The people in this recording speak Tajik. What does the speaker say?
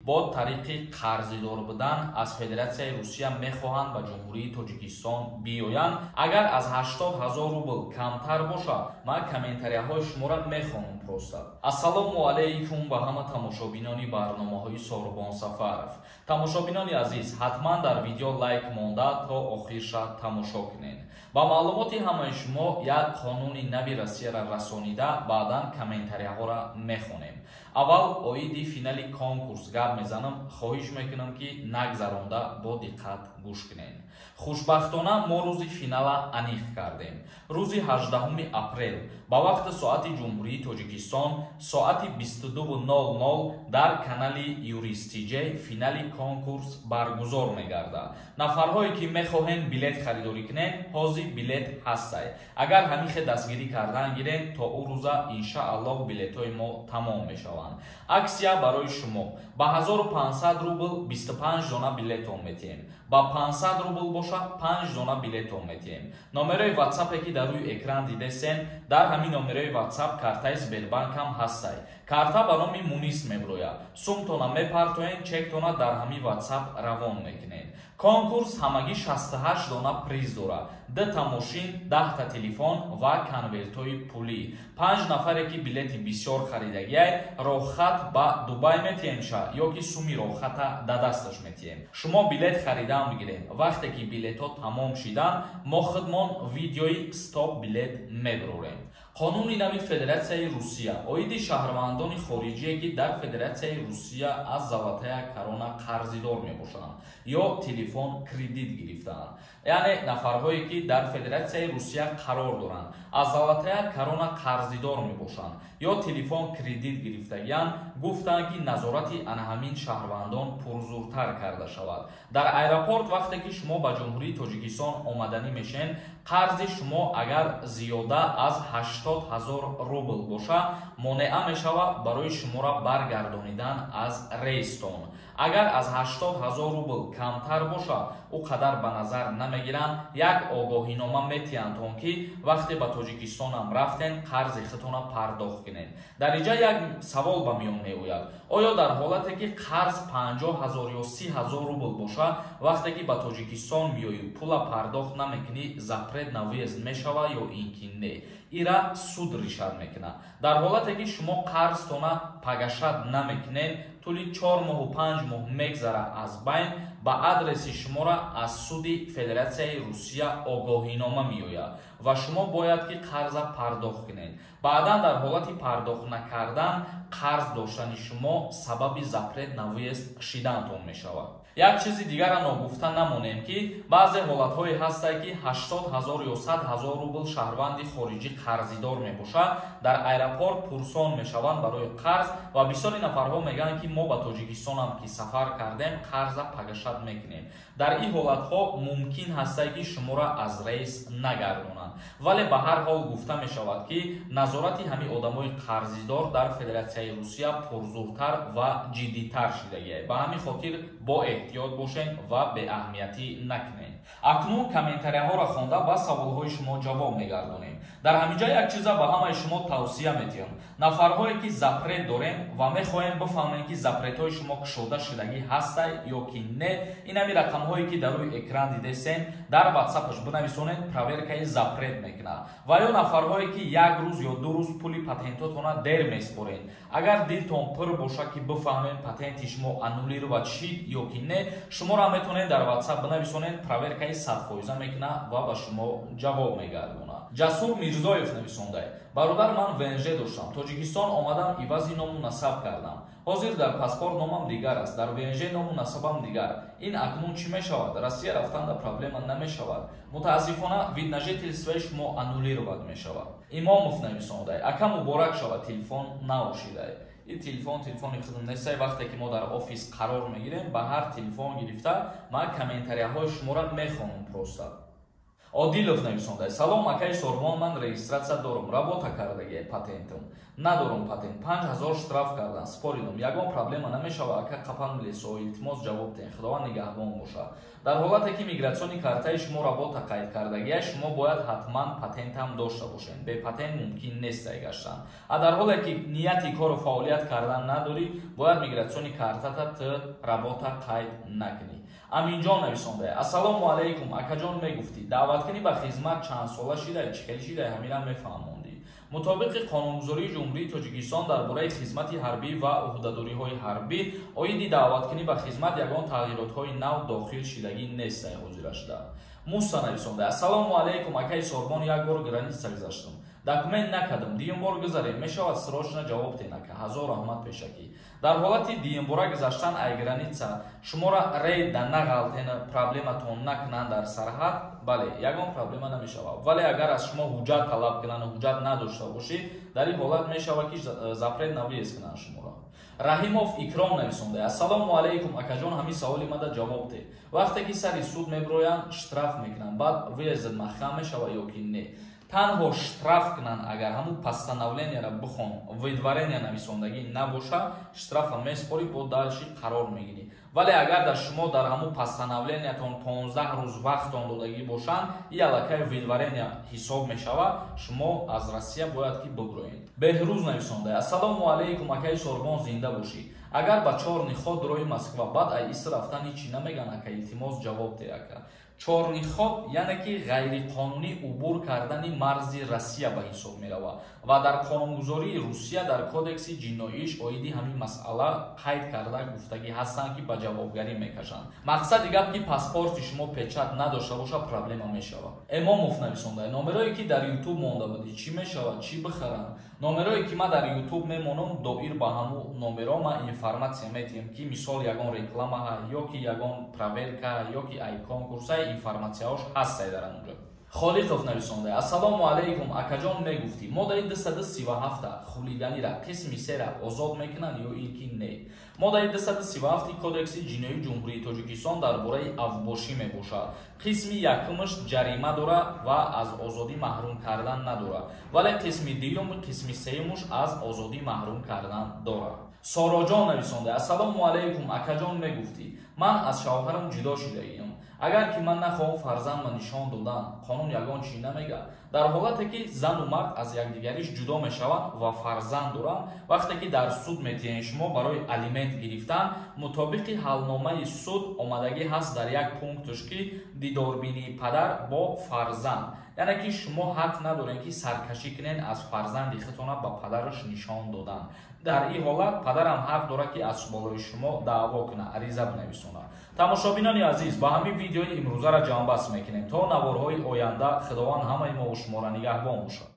бо тариқи қарзидор будан аз Федератсияи Русия мехоҳанд ба Ҷумҳурии Тоҷикистон биёянд. Агар аз 80 000 рубл камтар боша, ман комментарияҳои шуморо мехонам просто. Ассалому алайкум ба ҳама тамошобинони барномаҳои Сорбон Сафаров. Тамошобинони азиз, ҳатман дар видео лайк монда то охирша тамошо кунед. Ба маълумоти ҳамаи шумо як қонуни нави Россияро расонида баъдан комментарияҳоро мехонем. Аввал оиди финали конкурс гап мезанам, хоҳиш мекунам ки нагзаронда бо диққат гӯш кунед. Хушбахтона мо рӯзи финала аниқ кардем. Рӯзи 18 апрел ба вақти соати Ҷумҳурии Тоҷикистон соати 22:00 дар канали Юристиҷе финали конкурс баргузор мегардад. Нафарҳое ки мехоҳед билет харидорӣ кунед, ҳозир билет ҳастай. Агар ҳамихе дастгирӣ кардан гиред, то ӯ рӯза иншааллоҳ билетҳои мо тамом мешаванд. Аксия барои шумо ба 1500 рубл 25 дона билетон метиҳем. Ба 500 рубл боша 5 дона билетон метиҳем. Номерои WhatsApp ки дар рӯи экран дидесен, дар ҳамин номерои WhatsApp картаи Сбербанкам ҳастай. Карта ба номи Мунис меброяд. Сумтона мепартоен, чектона дар ҳамин WhatsApp равон мекунед. Конкурс ҳамагӣ 68 дона приз дорад. 2 та мошин, 10 та телефон ва конвертҳои пулӣ. 5 нафаре ки билети бисёр харидагиай, роҳхат ба Дубай метиҳем ша ё ки суми роҳхата да дасташ метиҳем. Шумо билет харидан бигиред. Вақте ки билетҳо тамом шидан, мо худмон видеои стоп билет мебарорем. Қонуни нави Федератсияи Русия оиди шаҳрвандони хориҷие ки дар Федератсияи Русия аз Золотая корона қарзидор мебошанд ё телефон кредит гирифтаанд. Яъне нафарҳое ки дар Федератсияи Русия қарор доранд, аз Золотая корона қарзидор мебошанд ё телефон кредит гирифтагиянд, гуфтанд ки назорати ҳамин шаҳрвандон пурзуртар карда шавад. Дар аэропорт вақте ки шумо ба Ҷумҳурии Тоҷикистон омаданӣ мешен, қарзи шумо агар зиёда аз 80 000 рубл боша, монеа мешавад барои шуморо баргардонидан аз рейстон. Агар аз 80 000 рубл камтар боша, ӯ қадар ба назар намегиранд, як огоҳинома метиҳандтон ки вақте ба Тоҷикистонам рафтен, қарзи худтона пардохт кунед. Дар инҷа як савол ба миён меояд. Оё дар ҳолате ки қарз 50 000 ё 30 000 рубл боша, вақте ки ба Тоҷикистон миёӣ, пула пардохт намекунӣ, запрет на въезд мешавад ё ин ки не? Ира суд ришад мекунад. Дар ҳолате ки шумо қарзтона пагашад намекунед, тӯли 4 моҳу 5 моҳ мегзара аз байн, ба адреси шумора аз суди Федератсияи Русия огоҳинома меояд ва шумо бояд ки қарза пардохт кунед. Баъдан дар ҳолати пардохт накардан, қарз доштани шумо сабаби запрет на въезд шидантон мешавад. Як чизи дигарро ногуфта намонем ки баъзе ҳолатҳое ҳастанд ки 80 000 ё 100 000 рубл шаҳрванди хориҷӣ қарзидор мебошад, дар аэропорт пурсон мешаванд барои қарз ва бисёри нафарҳо мегӯянд ки мо ба Тоҷикистонам ки сафар кардем, қарза пагашад мекунем. Дар ин ҳолатҳо мумкин ҳастад ки шуморо аз рейс нагардонанд. Вале ба ҳар ҳол гуфта мешавад ки назорати ҳамин одамои қарзидор дар Федератсияи Русия пурзуртар ва ҷиддитар шидагиаст. Ба ҳамин хотир бо эҳтиёт бошед ва беаҳамиятӣ накунед. Акнун комментарияҳоро хонда ба саволҳои шумо ҷавоб мегардонем. Дар ҳамин ҷо як чиза ба ҳамаи шумо тавсия метиҳам. Нафарҳое ки запрет дорем ва мехоҳем бифаҳмем ки запретҳои шумо кушода шудагӣ ҳастай ё ки не, ин ҳамин рақамҳое ки дар рӯи экран дидесен, дар WhatsApp-аш бинависонед, проверкаи запрет мекунад. Ва ё нафарҳое ки як рӯз ё ду рӯз пули патентотона дер меспоред. Агар дилтон пур боша ки бифаҳмем патенти шумо аннулировад шид ё ки не, шуморо метавонед дар WhatsApp бинависонед, проверкаи 100% мекунад ва ба шумо ҷавоб мегардонад. Ҷасур Мирзоев нависондаед. Бародар, ман ВНЖ доштам. Тоҷикистон омадам, ивази ному насаб кардам. Ҳозир дар паспорт номам дигар аст, дар ВНЖ ному насабам дигар. Ин акнун чӣ мешавад? Россия рафтанда проблема намешавад. Мутаассифона вид на жительствои шумо аннулировад мешавад. Имомов нависондаед. Ака муборак шавад, телефон наошидаед. ин телефони худам нестай. Вақте ки мо дар офис қарор мегирем, ба ҳар телефон гирифта ман комментарияҳои шуморо мехонам просто. Одилов нависонда. Салом, акай Сорбон, ман регистрация дорум. Работа кардаги патентум. Надорум патент. 5000 штраф кардан. Споридум. Ягон проблема намешава, ака қапан милисо илтимос ҷавоб ден. Худованд нигаҳбон боша. Дар ҳолате ки мигратсиони картаи шумо работа қайд кардагия, шумо бояд ҳатман патентам дошта бошед. Бе патент мумкин нест гаштан. Дар ҳоле ки нияти кору фаъолият кардан надорӣ, бояд мигратсиони картата работа қайд накунӣ. Аминҷон нависонда. Ассалому алайкум. Акаҷон мегуфтӣ даъваткунӣ ба хизмат чанд сола шидай, чӣ хел шидай, ҳамира мефаҳмондӣ. Мутобиқи қонунгузории ҷумҳурии Тоҷикистон дар бораи хизмати ҳарбӣ ва уҳдадориҳои ҳарбӣ, оиди даъваткунӣ ба хизмат ягон тағйиротҳои нав дохил шидагӣ нест. ҳозира шуда. Муса нависонда. Ассалому алайкум. Акаи Сорбон, як бор граница гузаштам. Документ накардам. Дуюм бор гузарем. Мешавад срочно ҷавоб тенака. Ҳазор раҳмат пешакӣ. Дар ҳолати дуюмбора гузаштан ай граница шуморо рейд да нағалтена проблематон накунанд дар сарҳад, бале, ягон проблема намешавад. Вале агар аз шумо ҳуҷҷат талаб кунанд, ҳуҷҷат надошта бошед, дар ин ҳолат мешавад ки запрет навиес кунанд шуморо. Раҳимов Икром нависонда. Ассалому алайкум. Акаҷон, ҳамин саволи мада ҷавоб де. Вақте ки сари суд мебироянд, штраф мекунанд, баъд выездат маҳкама мешавад ё ки не. Танҳо штраф кунанд, агар ҳамун постановлениеро бихон, видварения нависондагӣ набоша, штрафа меспорӣ, бо дальши қарор мегирӣ. Вале агар дар шумо дар ҳамун постановлениятон 15 рӯз вақтон додагӣ бошанд, ин аллакай видварения ҳисоб мешавад, шумо аз Россия бояд ки бибироед. Беҳрӯз нависонда. Ассалому алайкум. Акаи Сорбон, зинда бошӣ. Агар ба 4 ниход роҳи Москва баъд ай ис рафтан ҳичи намеган, ака илтимос ҷавоб де ака. 4 ниход яъне ки ғайриқонунӣ убур кардани марзи Россия ба ҳисоб меравад ва дар қонунгузории Русия дар кодекси ҷиноиш оиди ҳамин масъала қайд карда гуфтагӣ ҳастанд ки ба ҷавобгарӣ мекашанд. Мақсади гап ки паспорти шумо печат надошта боша, проблема мешавад. Эмомов нависонда. Номерое ки дар YouTube монда будӣ, чӣ мешавад, чӣ бихарам? Номерое ки ма дар YouTube мемонам, доир ба ҳамун номеро ма информатсия метиҳам ки мисол ягон рекламаҳа ё ки ягон проверка ё ки ай конкурса информатсияош ҳастай дар онҷо. Холиқов нависонда. Ассалому алайкум. Акаҷон мегуфтӣ моддаи 237 хулиганира қисми 3 озод мекунанд ё ин ки не. Моддаи 237 кодекси ҷиноии ҷумҳурии Тоҷикистон дар бораи авбошӣ мебошад. қисми якумаш ҷарима дора ва аз озодӣ маҳрум кардан надора. Вале қисми дуюм, қисми сеюмаш аз озодӣ маҳрум кардан дора. Сороҷон нависонда. Ассалому алайкум. Акаҷон мегуфтӣ ман аз шавҳарам ҷудо шудаам. Агар ки ман нахоҳам фарзандам нишон додан, қонун ягон чӣ намегӯяд. Дар ҳолате ки зану мард аз якдигариш ҷудо мешаванд ва фарзанд доранд, вақте ки дар суд метиҳед шумо барои алимент гирифтан, мутобиқи ҳалномаи суд омадагӣ ҳаст дар як пункташ ки дидорбинии падар бо фарзанд, яъне ки шумо ҳақ надоред ки саркашӣ кунед аз фарзанди худтона ба падараш нишон додан. Дар ин ҳолат падарам ҳақ дорад ки аз болои шумо даъво кунад, ариза бинависонад. Тамошобинони азиз, ба ҳамин видеои имрӯзаро ҷамъбаст мекунем то наворҳои оянда. Худованд ҳамаи мо шуморо нигаҳбон бошад.